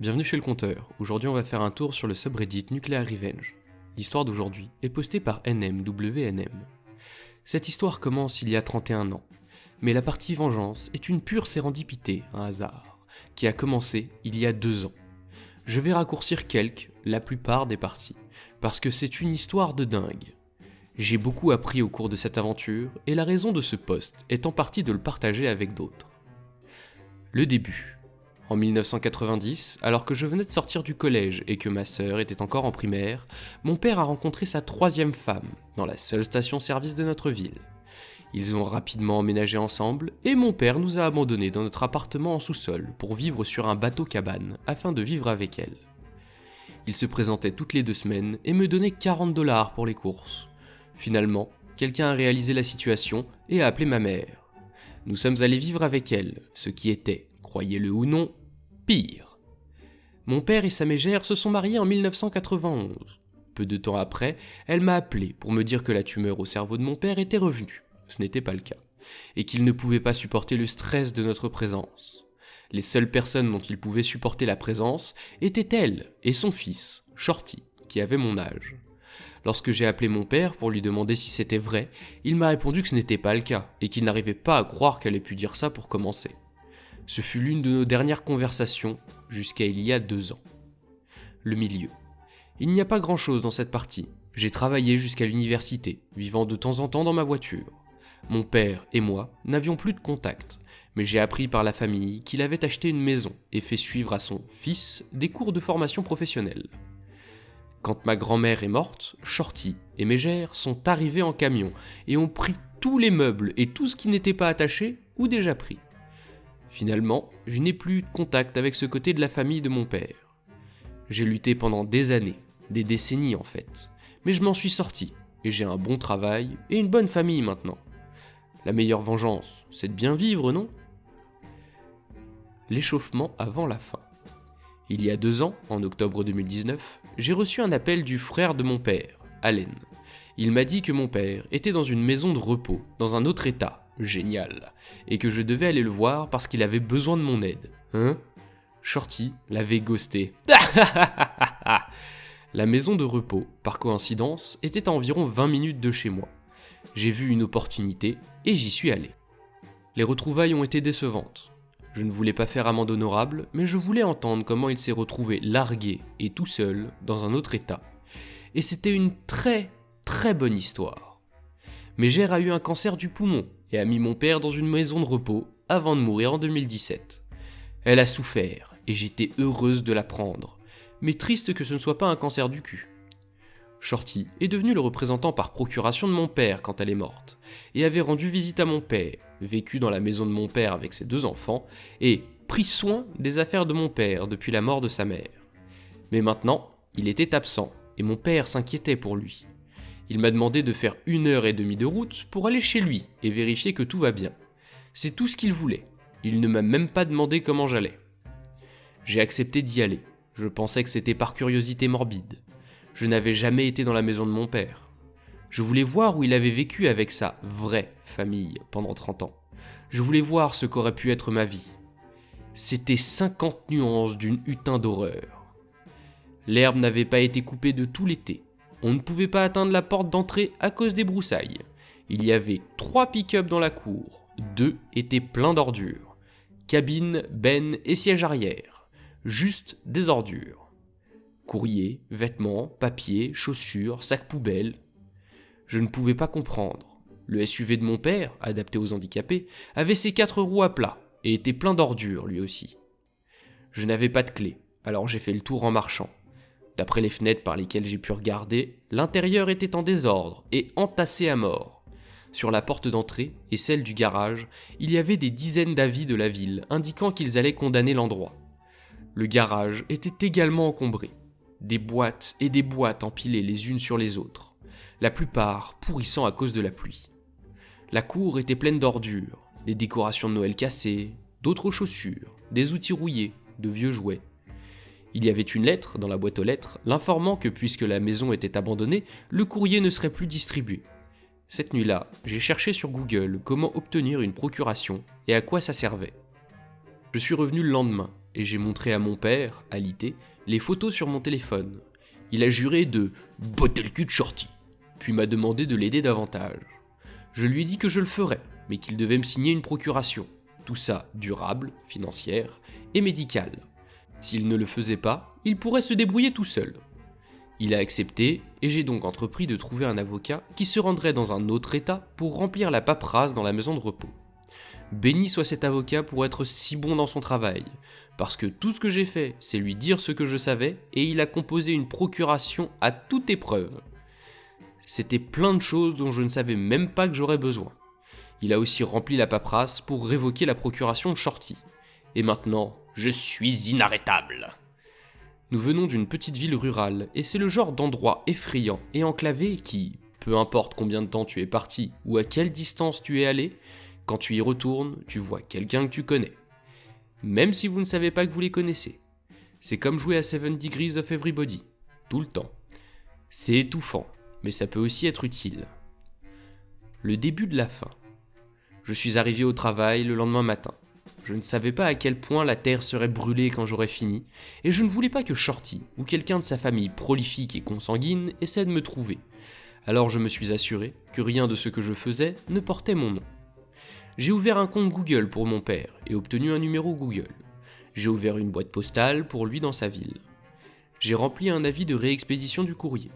Bienvenue chez le compteur. Aujourd'hui on va faire un tour sur le subreddit Nuclear Revenge. L'histoire d'aujourd'hui est postée par NMWNM. Cette histoire commence il y a 31 ans, mais la partie vengeance est une pure sérendipité, un hasard, qui a commencé il y a 2 ans. Je vais raccourcir la plupart des parties, parce que c'est une histoire de dingue. J'ai beaucoup appris au cours de cette aventure, et la raison de ce post est en partie de le partager avec d'autres. Le début. En 1990, alors que je venais de sortir du collège et que ma sœur était encore en primaire, mon père a rencontré sa 3e femme, dans la seule station-service de notre ville. Ils ont rapidement emménagé ensemble, et mon père nous a abandonnés dans notre appartement en sous-sol pour vivre sur un bateau-cabane afin de vivre avec elle. Il se présentait toutes les 2 semaines et me donnait 40$ pour les courses. Finalement, quelqu'un a réalisé la situation et a appelé ma mère. Nous sommes allés vivre avec elle, ce qui était, croyez-le ou non, pire. Mon père et sa mégère se sont mariés en 1991. Peu de temps après, elle m'a appelé pour me dire que la tumeur au cerveau de mon père était revenue. Ce n'était pas le cas. Et qu'il ne pouvait pas supporter le stress de notre présence. Les seules personnes dont il pouvait supporter la présence étaient elle et son fils, Shorty, qui avait mon âge. Lorsque j'ai appelé mon père pour lui demander si c'était vrai, il m'a répondu que ce n'était pas le cas et qu'il n'arrivait pas à croire qu'elle ait pu dire ça pour commencer. Ce fut l'une de nos dernières conversations, jusqu'à il y a 2 ans. Le milieu. Il n'y a pas grand-chose dans cette partie. J'ai travaillé jusqu'à l'université, vivant de temps en temps dans ma voiture. Mon père et moi n'avions plus de contact, mais j'ai appris par la famille qu'il avait acheté une maison et fait suivre à son fils des cours de formation professionnelle. Quand ma grand-mère est morte, Shorty et Mégère sont arrivés en camion et ont pris tous les meubles et tout ce qui n'était pas attaché ou déjà pris. Finalement, je n'ai plus eu de contact avec ce côté de la famille de mon père. J'ai lutté pendant des années, des décennies en fait, mais je m'en suis sorti, et j'ai un bon travail et une bonne famille maintenant. La meilleure vengeance, c'est de bien vivre, non ? L'échauffement avant la fin. Il y a 2 ans, en octobre 2019, j'ai reçu un appel du frère de mon père, Allen. Il m'a dit que mon père était dans une maison de repos, dans un autre état. Génial, et que je devais aller le voir parce qu'il avait besoin de mon aide. Hein ? Shorty l'avait ghosté. La maison de repos, par coïncidence, était à environ 20 minutes de chez moi. J'ai vu une opportunité et j'y suis allé. Les retrouvailles ont été décevantes. Je ne voulais pas faire amende honorable, mais je voulais entendre comment il s'est retrouvé largué et tout seul dans un autre état. Et c'était une très bonne histoire. Mégère a eu un cancer du poumon et a mis mon père dans une maison de repos avant de mourir en 2017. Elle a souffert et j'étais heureuse de l'apprendre, mais triste que ce ne soit pas un cancer du cul. Shorty est devenue le représentant par procuration de mon père quand elle est morte, et avait rendu visite à mon père, vécu dans la maison de mon père avec ses 2 enfants, et pris soin des affaires de mon père depuis la mort de sa mère. Mais maintenant, il était absent, et mon père s'inquiétait pour lui. Il m'a demandé de faire 1h30 de route pour aller chez lui et vérifier que tout va bien. C'est tout ce qu'il voulait. Il ne m'a même pas demandé comment j'allais. J'ai accepté d'y aller. Je pensais que c'était par curiosité morbide. Je n'avais jamais été dans la maison de mon père. Je voulais voir où il avait vécu avec sa vraie famille pendant 30 ans. Je voulais voir ce qu'aurait pu être ma vie. C'était 50 nuances d'une hutin d'horreur. L'herbe n'avait pas été coupée de tout l'été. On ne pouvait pas atteindre la porte d'entrée à cause des broussailles. Il y avait 3 pick-up dans la cour. 2 étaient pleins d'ordures. Cabine, benne et siège arrière. Juste des ordures. Courrier, vêtements, papiers, chaussures, sacs poubelles. Je ne pouvais pas comprendre. Le SUV de mon père, adapté aux handicapés, avait ses 4 roues à plat et était plein d'ordures lui aussi. Je n'avais pas de clé, alors j'ai fait le tour en marchant. D'après les fenêtres par lesquelles j'ai pu regarder, l'intérieur était en désordre et entassé à mort. Sur la porte d'entrée et celle du garage, il y avait des dizaines d'avis de la ville indiquant qu'ils allaient condamner l'endroit. Le garage était également encombré. Des boîtes et des boîtes empilées les unes sur les autres, la plupart pourrissant à cause de la pluie. La cour était pleine d'ordures, des décorations de Noël cassées, d'autres chaussures, des outils rouillés, de vieux jouets. Il y avait une lettre dans la boîte aux lettres, l'informant que puisque la maison était abandonnée, le courrier ne serait plus distribué. Cette nuit-là, j'ai cherché sur Google comment obtenir une procuration et à quoi ça servait. Je suis revenu le lendemain, et j'ai montré à mon père, alité, les photos sur mon téléphone. Il a juré de « botter le cul de Shorty », puis m'a demandé de l'aider davantage. Je lui ai dit que je le ferais, mais qu'il devait me signer une procuration. Tout ça durable, financière et médicale. S'il ne le faisait pas, il pourrait se débrouiller tout seul. Il a accepté, et j'ai donc entrepris de trouver un avocat qui se rendrait dans un autre état pour remplir la paperasse dans la maison de repos. Béni soit cet avocat pour être si bon dans son travail, parce que tout ce que j'ai fait, c'est lui dire ce que je savais, et il a composé une procuration à toute épreuve. C'était plein de choses dont je ne savais même pas que j'aurais besoin. Il a aussi rempli la paperasse pour révoquer la procuration de Shorty. Et maintenant, je suis inarrêtable. Nous venons d'une petite ville rurale, et c'est le genre d'endroit effrayant et enclavé qui, peu importe combien de temps tu es parti ou à quelle distance tu es allé, quand tu y retournes, tu vois quelqu'un que tu connais. Même si vous ne savez pas que vous les connaissez. C'est comme jouer à 7 Degrees of Everybody, tout le temps. C'est étouffant, mais ça peut aussi être utile. Le début de la fin. Je suis arrivé au travail le lendemain matin. Je ne savais pas à quel point la terre serait brûlée quand j'aurais fini, et je ne voulais pas que Shorty ou quelqu'un de sa famille prolifique et consanguine essaie de me trouver. Alors je me suis assuré que rien de ce que je faisais ne portait mon nom. J'ai ouvert un compte Google pour mon père et obtenu un numéro Google. J'ai ouvert une boîte postale pour lui dans sa ville. J'ai rempli un avis de réexpédition du courrier.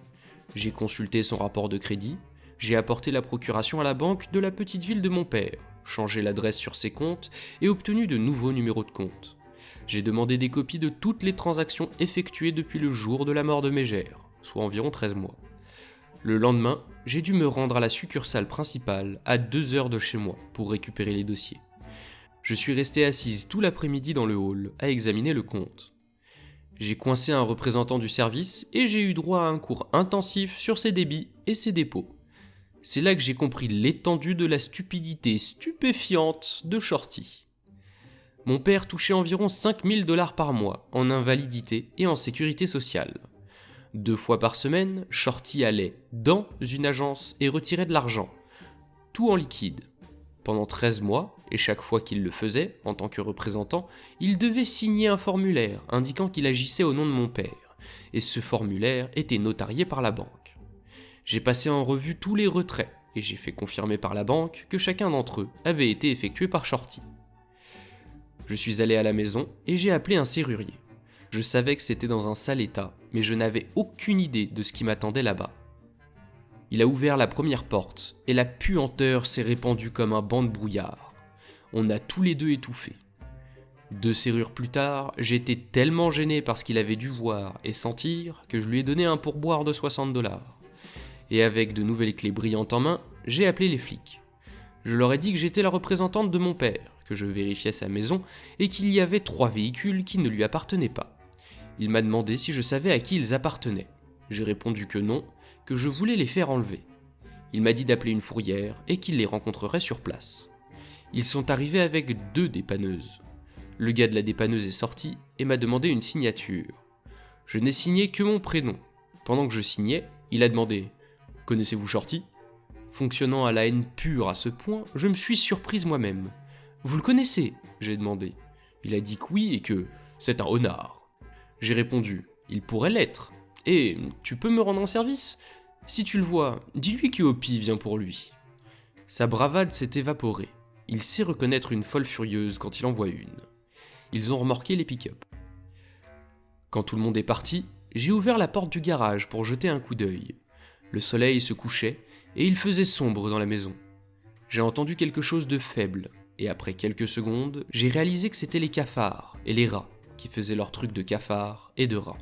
J'ai consulté son rapport de crédit. J'ai apporté la procuration à la banque de la petite ville de mon père, changé l'adresse sur ses comptes et obtenu de nouveaux numéros de compte. J'ai demandé des copies de toutes les transactions effectuées depuis le jour de la mort de Mégère, soit environ 13 mois. Le lendemain, j'ai dû me rendre à la succursale principale à 2 heures de chez moi pour récupérer les dossiers. Je suis resté assise tout l'après-midi dans le hall à examiner le compte. J'ai coincé un représentant du service et j'ai eu droit à un cours intensif sur ses débits et ses dépôts. C'est là que j'ai compris l'étendue de la stupidité stupéfiante de Shorty. Mon père touchait environ 5 000 $ par mois en invalidité et en sécurité sociale. 2 fois par semaine, Shorty allait dans une agence et retirait de l'argent, tout en liquide. Pendant 13 mois, et chaque fois qu'il le faisait, en tant que représentant, il devait signer un formulaire indiquant qu'il agissait au nom de mon père, et ce formulaire était notarié par la banque. J'ai passé en revue tous les retraits, et j'ai fait confirmer par la banque que chacun d'entre eux avait été effectué par Shorty. Je suis allé à la maison et j'ai appelé un serrurier. Je savais que c'était dans un sale état, mais je n'avais aucune idée de ce qui m'attendait là-bas. Il a ouvert la première porte, et la puanteur s'est répandue comme un banc de brouillard. On a tous les deux étouffé. 2 serrures plus tard, j'étais tellement gêné par ce qu'il avait dû voir et sentir que je lui ai donné un pourboire de 60 $. Et avec de nouvelles clés brillantes en main, j'ai appelé les flics. Je leur ai dit que j'étais la représentante de mon père, que je vérifiais sa maison et qu'il y avait 3 véhicules qui ne lui appartenaient pas. Il m'a demandé si je savais à qui ils appartenaient. J'ai répondu que non, que je voulais les faire enlever. Il m'a dit d'appeler une fourrière et qu'il les rencontrerait sur place. Ils sont arrivés avec 2 dépanneuses. Le gars de la dépanneuse est sorti et m'a demandé une signature. Je n'ai signé que mon prénom. Pendant que je signais, il a demandé « Connaissez-vous Shorty ?» Fonctionnant à la haine pure à ce point, je me suis surprise moi-même. « Vous le connaissez ?» j'ai demandé. Il a dit que oui et que c'est un honnard. J'ai répondu « Il pourrait l'être. Et tu peux me rendre un service ? Si tu le vois, dis-lui que Hopi vient pour lui. » Sa bravade s'est évaporée. Il sait reconnaître une folle furieuse quand il en voit une. Ils ont remorqué les pick-up. Quand tout le monde est parti, j'ai ouvert la porte du garage pour jeter un coup d'œil. Le soleil se couchait et il faisait sombre dans la maison. J'ai entendu quelque chose de faible, et après quelques secondes, j'ai réalisé que c'était les cafards et les rats qui faisaient leur truc de cafards et de rats.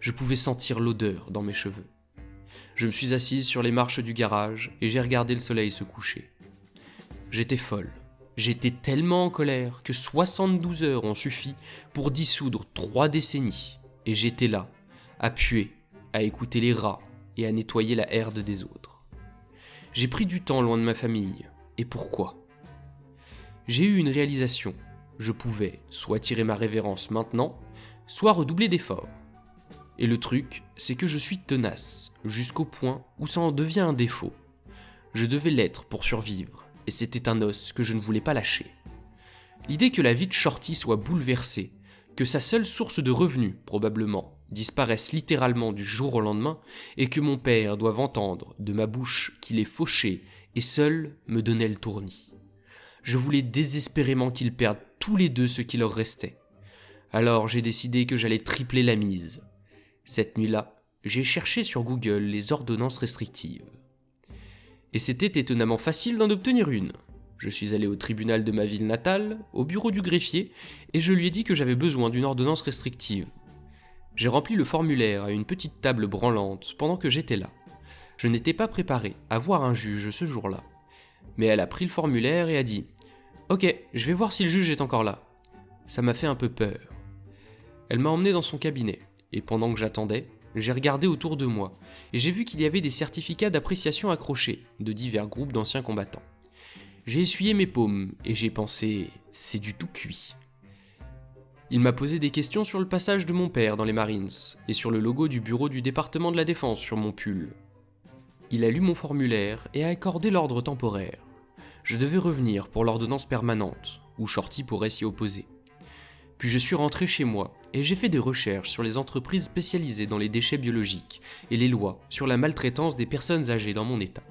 Je pouvais sentir l'odeur dans mes cheveux. Je me suis assise sur les marches du garage et j'ai regardé le soleil se coucher. J'étais folle. J'étais tellement en colère que 72 heures ont suffi pour dissoudre 3 décennies. Et j'étais là, à puer, à écouter les rats et à nettoyer la herde des autres. J'ai pris du temps loin de ma famille. Et pourquoi ? J'ai eu une réalisation. Je pouvais soit tirer ma révérence maintenant, soit redoubler d'efforts. Et le truc, c'est que je suis tenace, jusqu'au point où ça en devient un défaut. Je devais l'être pour survivre, et c'était un os que je ne voulais pas lâcher. L'idée que la vie de Shorty soit bouleversée, Que sa seule source de revenus, probablement, disparaisse littéralement du jour au lendemain, et que mon père doive entendre de ma bouche qu'il est fauché et seul me donnait le tournis. Je voulais désespérément qu'ils perdent tous les deux ce qui leur restait. Alors j'ai décidé que j'allais tripler la mise. Cette nuit-là, j'ai cherché sur Google les ordonnances restrictives. Et c'était étonnamment facile d'en obtenir une. Je suis allé au tribunal de ma ville natale, au bureau du greffier, et je lui ai dit que j'avais besoin d'une ordonnance restrictive. J'ai rempli le formulaire à une petite table branlante pendant que j'étais là. Je n'étais pas préparé à voir un juge ce jour-là. Mais elle a pris le formulaire et a dit « Ok, je vais voir si le juge est encore là. » Ça m'a fait un peu peur. Elle m'a emmené dans son cabinet, et pendant que j'attendais, j'ai regardé autour de moi, et j'ai vu qu'il y avait des certificats d'appréciation accrochés de divers groupes d'anciens combattants. J'ai essuyé mes paumes, et j'ai pensé « c'est du tout cuit ». Il m'a posé des questions sur le passage de mon père dans les Marines, et sur le logo du bureau du département de la Défense sur mon pull. Il a lu mon formulaire et a accordé l'ordre temporaire. Je devais revenir pour l'ordonnance permanente, où Shorty pourrait s'y opposer. Puis je suis rentré chez moi, et j'ai fait des recherches sur les entreprises spécialisées dans les déchets biologiques, et les lois sur la maltraitance des personnes âgées dans mon état.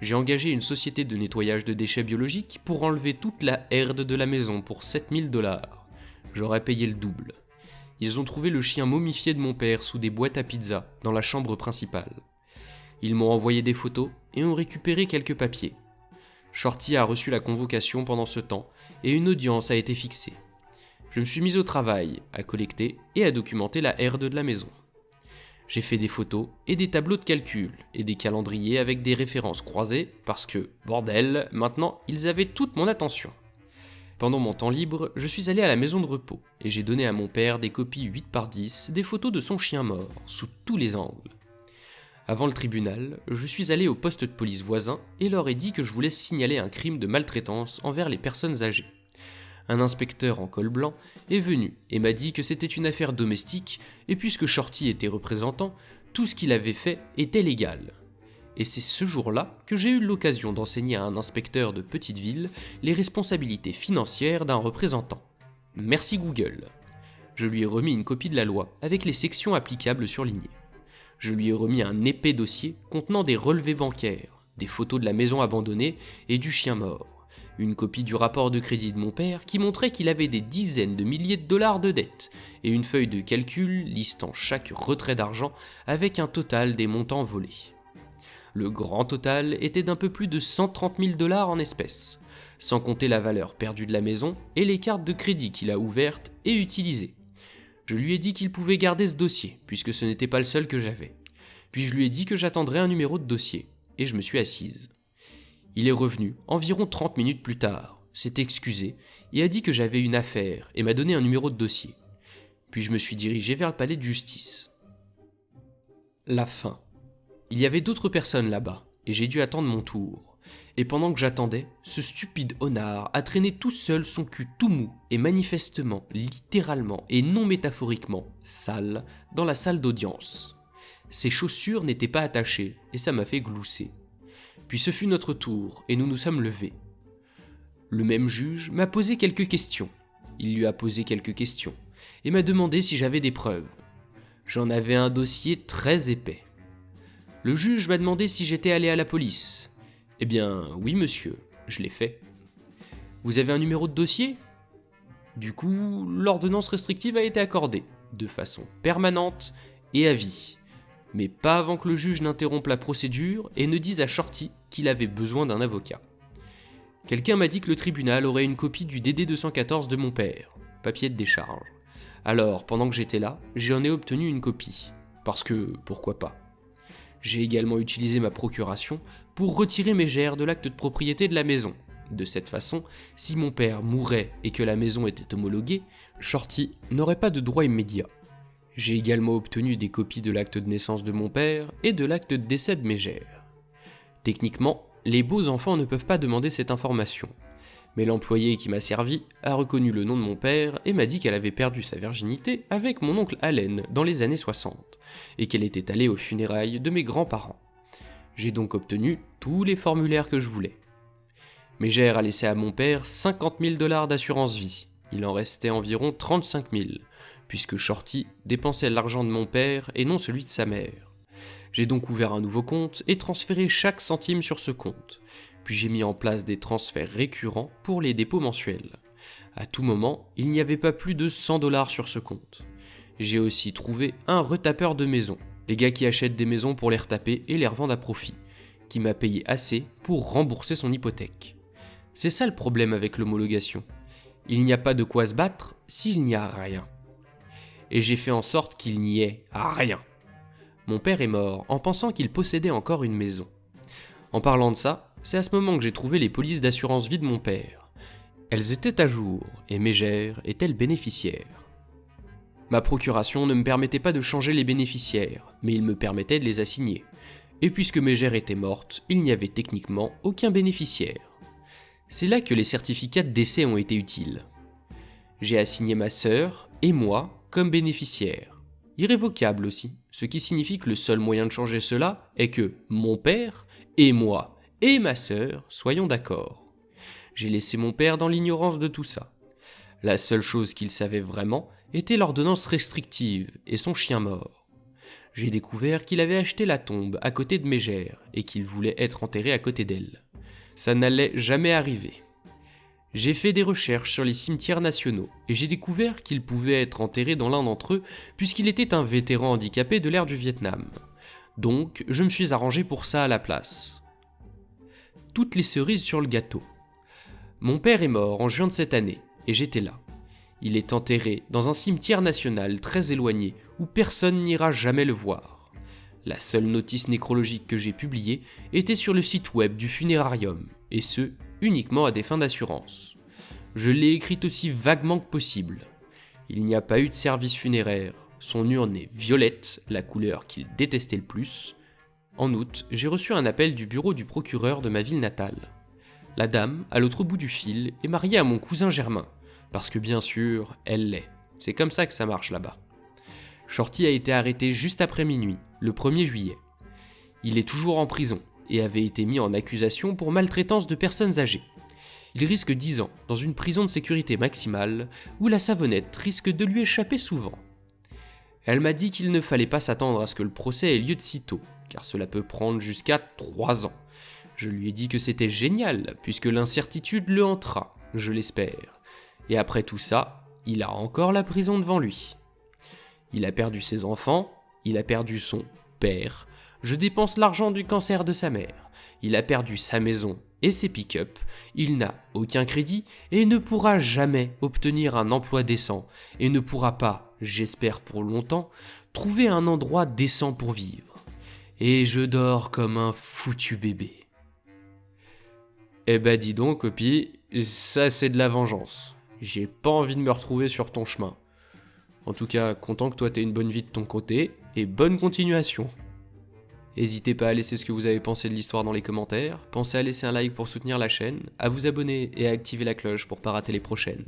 J'ai engagé une société de nettoyage de déchets biologiques pour enlever toute la herde de la maison pour $7 000. J'aurais payé le double. Ils ont trouvé le chien momifié de mon père sous des boîtes à pizza dans la chambre principale. Ils m'ont envoyé des photos et ont récupéré quelques papiers. Shorty a reçu la convocation pendant ce temps et une audience a été fixée. Je me suis mis au travail, à collecter et à documenter la herde de la maison. J'ai fait des photos et des tableaux de calcul et des calendriers avec des références croisées parce que, bordel, maintenant ils avaient toute mon attention. Pendant mon temps libre, je suis allé à la maison de repos et j'ai donné à mon père des copies 8x10 des photos de son chien mort, sous tous les angles. Avant le tribunal, je suis allé au poste de police voisin et leur ai dit que je voulais signaler un crime de maltraitance envers les personnes âgées. Un inspecteur en col blanc est venu et m'a dit que c'était une affaire domestique et puisque Shorty était représentant, tout ce qu'il avait fait était légal. Et c'est ce jour-là que j'ai eu l'occasion d'enseigner à un inspecteur de petite ville les responsabilités financières d'un représentant. Merci Google. Je lui ai remis une copie de la loi avec les sections applicables surlignées. Je lui ai remis un épais dossier contenant des relevés bancaires, des photos de la maison abandonnée et du chien mort, une copie du rapport de crédit de mon père qui montrait qu'il avait des dizaines de milliers de dollars de dettes, et une feuille de calcul listant chaque retrait d'argent avec un total des montants volés. Le grand total était d'un peu plus de $130 000 en espèces, sans compter la valeur perdue de la maison et les cartes de crédit qu'il a ouvertes et utilisées. Je lui ai dit qu'il pouvait garder ce dossier, puisque ce n'était pas le seul que j'avais. Puis je lui ai dit que j'attendrais un numéro de dossier, et je me suis assise. Il est revenu environ 30 minutes plus tard, s'est excusé et a dit que j'avais une affaire et m'a donné un numéro de dossier. Puis je me suis dirigé vers le palais de justice. La fin. Il y avait d'autres personnes là-bas, et j'ai dû attendre mon tour. Et pendant que j'attendais, ce stupide honnard a traîné tout seul son cul tout mou et manifestement, littéralement et non métaphoriquement, sale, dans la salle d'audience. Ses chaussures n'étaient pas attachées, et ça m'a fait glousser. Puis ce fut notre tour, et nous nous sommes levés. Le même juge m'a posé quelques questions. Il lui a posé quelques questions, et m'a demandé si j'avais des preuves. J'en avais un dossier très épais. Le juge m'a demandé si j'étais allé à la police. Eh bien, oui monsieur, je l'ai fait. Vous avez un numéro de dossier ? Du coup, l'ordonnance restrictive a été accordée, de façon permanente et à vie. Mais pas avant que le juge n'interrompe la procédure et ne dise à Shorty qu'il avait besoin d'un avocat. Quelqu'un m'a dit que le tribunal aurait une copie du DD 214 de mon père, papier de décharge. Alors, pendant que j'étais là, j'en ai obtenu une copie. Parce que, pourquoi pas. J'ai également utilisé ma procuration pour retirer mes GR de l'acte de propriété de la maison. De cette façon, si mon père mourait et que la maison était homologuée, Shorty n'aurait pas de droit immédiat. J'ai également obtenu des copies de l'acte de naissance de mon père et de l'acte de décès de mes GR. Techniquement, les beaux enfants ne peuvent pas demander cette information. Mais l'employée qui m'a servi a reconnu le nom de mon père et m'a dit qu'elle avait perdu sa virginité avec mon oncle Allen dans les années 60 et qu'elle était allée aux funérailles de mes grands-parents. J'ai donc obtenu tous les formulaires que je voulais. Mégère a laissé à mon père $50 000 d'assurance vie. il en restait environ 35 000, puisque Shorty dépensait l'argent de mon père et non celui de sa mère. J'ai donc ouvert un nouveau compte et transféré chaque centime sur ce compte, puis j'ai mis en place des transferts récurrents pour les dépôts mensuels. À tout moment, il n'y avait pas plus de 100 $ sur ce compte. J'ai aussi trouvé un retapeur de maisons, les gars qui achètent des maisons pour les retaper et les revendent à profit, qui m'a payé assez pour rembourser son hypothèque. C'est ça le problème avec l'homologation. Il n'y a pas de quoi se battre s'il n'y a rien. Et j'ai fait en sorte qu'il n'y ait rien. Mon père est mort en pensant qu'il possédait encore une maison. En parlant de ça, c'est à ce moment que j'ai trouvé les polices d'assurance vie de mon père. Elles étaient à jour et Mégère était le bénéficiaire. Ma procuration ne me permettait pas de changer les bénéficiaires, mais il me permettait de les assigner. Et puisque Mégère était morte, il n'y avait techniquement aucun bénéficiaire. C'est là que les certificats de décès ont été utiles. J'ai assigné ma sœur et moi comme bénéficiaires. Irrévocable aussi, ce qui signifie que le seul moyen de changer cela est que mon père et moi et ma sœur soyons d'accord. J'ai laissé mon père dans l'ignorance de tout ça. La seule chose qu'il savait vraiment était l'ordonnance restrictive et son chien mort. J'ai découvert qu'il avait acheté la tombe à côté de Mégère et qu'il voulait être enterré à côté d'elle. Ça n'allait jamais arriver. J'ai fait des recherches sur les cimetières nationaux et j'ai découvert qu'il pouvait être enterré dans l'un d'entre eux puisqu'il était un vétéran handicapé de l'ère du Vietnam. Donc, je me suis arrangé pour ça à la place. Toutes les cerises sur le gâteau. Mon père est mort en juin de cette année et j'étais là. Il est enterré dans un cimetière national très éloigné où personne n'ira jamais le voir. La seule notice nécrologique que j'ai publiée était sur le site web du funérarium, et ce, uniquement à des fins d'assurance. Je l'ai écrite aussi vaguement que possible. Il n'y a pas eu de service funéraire, son urne est violette, la couleur qu'il détestait le plus. En août, j'ai reçu un appel du bureau du procureur de ma ville natale. La dame, à l'autre bout du fil, est mariée à mon cousin Germain, parce que bien sûr, elle l'est. C'est comme ça que ça marche là-bas. Shorty a été arrêté juste après minuit, le 1er juillet. Il est toujours en prison et avait été mis en accusation pour maltraitance de personnes âgées. Il risque 10 ans dans une prison de sécurité maximale où la savonnette risque de lui échapper souvent. Elle m'a dit qu'il ne fallait pas s'attendre à ce que le procès ait lieu de sitôt, car cela peut prendre jusqu'à 3 ans. Je lui ai dit que c'était génial, puisque l'incertitude le hantera, je l'espère. Et après tout ça, il a encore la prison devant lui. Il a perdu ses enfants, il a perdu son père, je dépense l'argent du cancer de sa mère, il a perdu sa maison et ses pick-up, il n'a aucun crédit et ne pourra jamais obtenir un emploi décent et ne pourra pas, j'espère pour longtemps, trouver un endroit décent pour vivre. Et je dors comme un foutu bébé. Eh ben dis donc, copie, ça c'est de la vengeance. J'ai pas envie de me retrouver sur ton chemin. En tout cas, content que toi t'aies une bonne vie de ton côté, et bonne continuation. N'hésitez pas à laisser ce que vous avez pensé de l'histoire dans les commentaires, pensez à laisser un like pour soutenir la chaîne, à vous abonner et à activer la cloche pour pas rater les prochaines.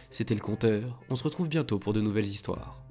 C'était le Conteur, on se retrouve bientôt pour de nouvelles histoires.